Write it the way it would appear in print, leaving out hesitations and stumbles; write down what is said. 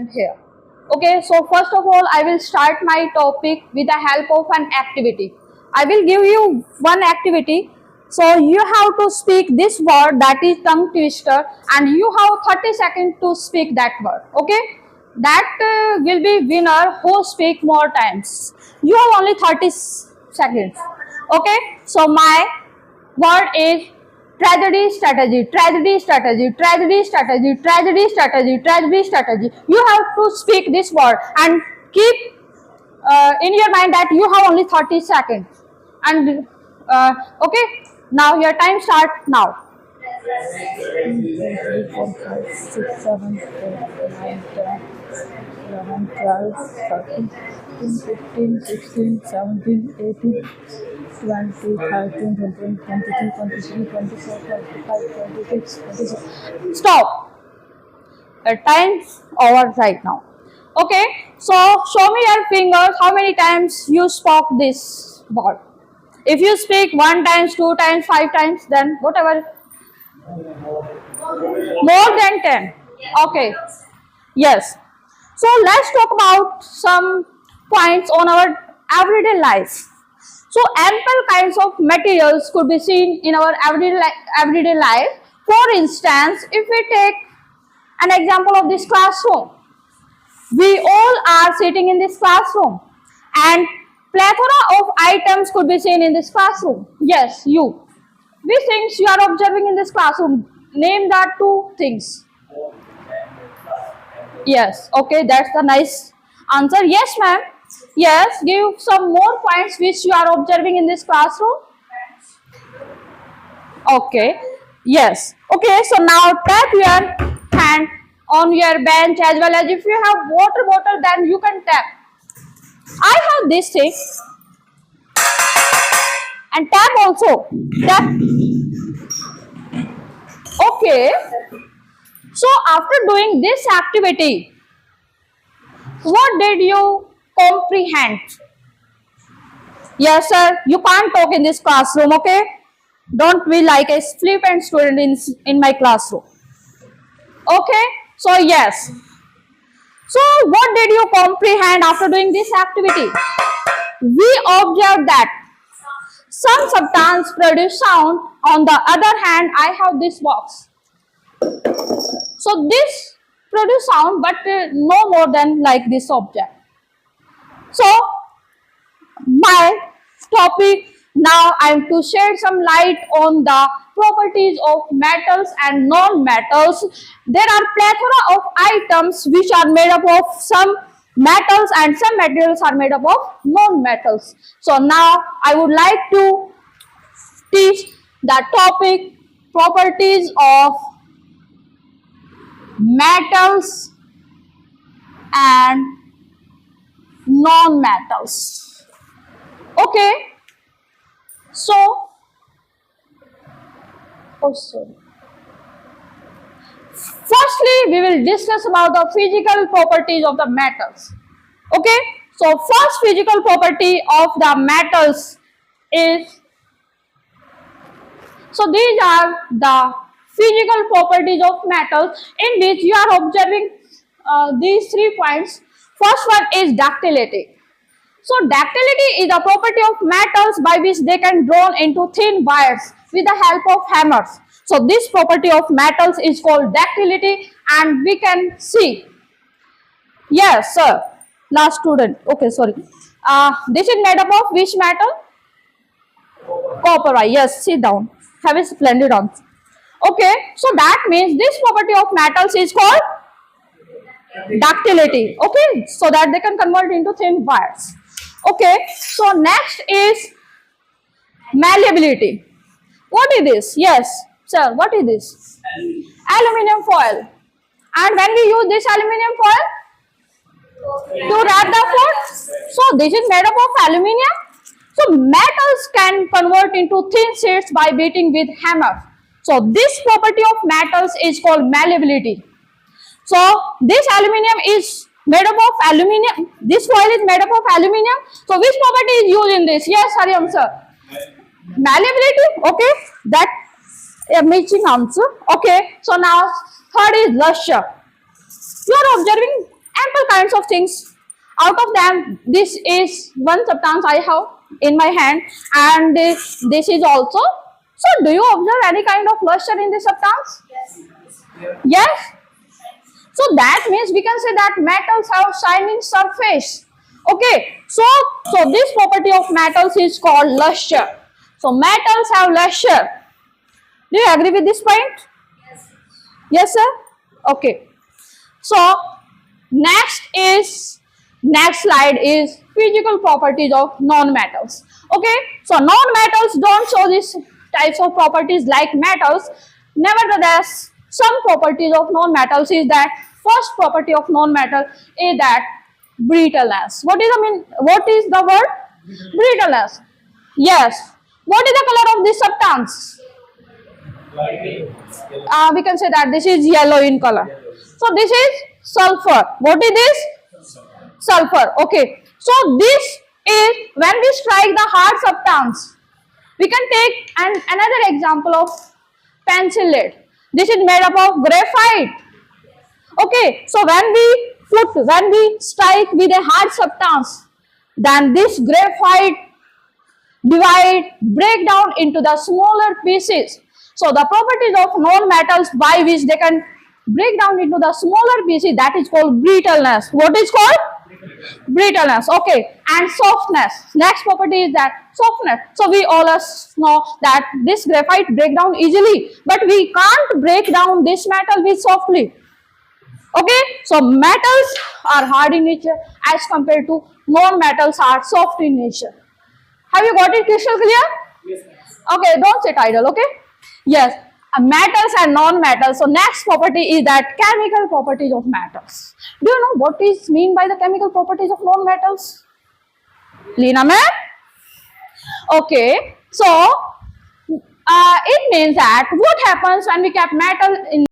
here. Okay, so first of all, I will start my topic with the help of an activity. I will give you one activity. So you have to speak this word, that is tongue twister, and you have 30 seconds to speak that word. Okay, that will be winner who speak more times. You have only 30 seconds. Okay, so my word is tragedy strategy, tragedy strategy, tragedy strategy, tragedy strategy, tragedy strategy. You have to speak this word and keep in your mind that you have only 30 seconds. And okay, now your time start now. 1, 2, 3, 4, 5, 6, 7, 8, 9, 10, 11, 12, 13, 14, 15, 16, 17, 18, 20, 13, 21, 22, 23, 24, 25, 26, 27. Stop. The time's over right now. Okay, so show me your fingers how many times you spoke this word. If you speak 1 times, 2 times, 5 times, then whatever. More than 10. Okay. Yes. So let's talk about some points on our everyday life. So ample kinds of materials could be seen in our everyday life. For instance, if we take an example of this classroom, we all are sitting in this classroom and plethora of items could be seen in this classroom. Yes, you. Which things you are observing in this classroom? Name that 2 things. Yes, okay, that's the nice answer. Yes, ma'am. Yes, give some more points which you are observing in this classroom. Okay, yes. Okay, so now tap your hand on your bench, as well as if you have water bottle, then you can tap. I have this thing, and tap also. Tap. Okay. So after doing this activity, what did you comprehend? Yes, sir. You can't talk in this classroom, okay? Don't be like a flippant student in my classroom. Okay? So, yes. So, what did you comprehend after doing this activity? We observed that some substance produce sound. On the other hand, I have this box. So, this produce sound, but no more than like this object. So, my topic now I am to shed some light on the properties of metals and non-metals. There are plethora of items which are made up of some metals and some materials are made up of non-metals. So now I would like to teach the topic properties of metals and non-metals. Okay, so firstly we will discuss about the physical properties of the metals. Okay, so first physical property of the metals is, so these are the physical properties of metals in which you are observing these 3 points. First one is ductility. So ductility is the property of metals by which they can drawn into thin wires with the help of hammers. So this property of metals is called ductility, and we can see. Yes, sir. Last student. Okay, sorry. This is made up of which metal? Copper. Yes, sit down. Have a splendid answer. Okay, so that means this property of metals is called ductility. Okay, so that they can convert into thin wires. Okay, so next is malleability. What is this? Yes, sir, what is this? Aluminium foil. And when we use this aluminium foil? To wrap the food. So this is made up of aluminium. So metals can convert into thin sheets by beating with hammer. So this property of metals is called malleability. So this aluminium is made up of aluminium. This foil is made up of aluminium. So which property is used in this? Yes, Hariam sir. Malleability. Okay, that a matching answer. Okay, so now third is luster. You are observing kinds of things. Out of them, this is one substance I have in my hand, and this is also. So, do you observe any kind of luster in this substance? Yes. So that means we can say that metals have shining surface. Okay. So this property of metals is called luster. So metals have luster. Do you agree with this point? Yes, sir. Okay. So next slide is physical properties of non-metals. Okay. So non-metals don't show these types of properties like metals. Nevertheless, some properties of non-metals is that first property of non-metal is that brittleness. What is the word? Brittleness. Yes. What is the color of this substance? We can say that this is yellow in color. So this is sulfur. What is this? Sulfur. Okay. So this is when we strike the hard substance. We can take another example of pencil lead. This is made up of graphite. Okay. So when we strike with a hard substance, then this graphite break down into the smaller pieces. So the properties of non-metals by which they can break down into the smaller pieces, that is called brittleness. What is called? Brittleness. Okay. And softness. Next property is that softness. So we all know that this graphite break down easily, but we can't break down this metal with softly. Okay. So metals are hard in nature as compared to non-metals are soft in nature. Have you got it crystal clear? Yes. Okay, don't sit idle, okay? Yes, metals and non-metals. So next property is that chemical properties of metals. Do you know what is mean by the chemical properties of non-metals? Leena ma'am? Okay, so it means that what happens when we keep metal in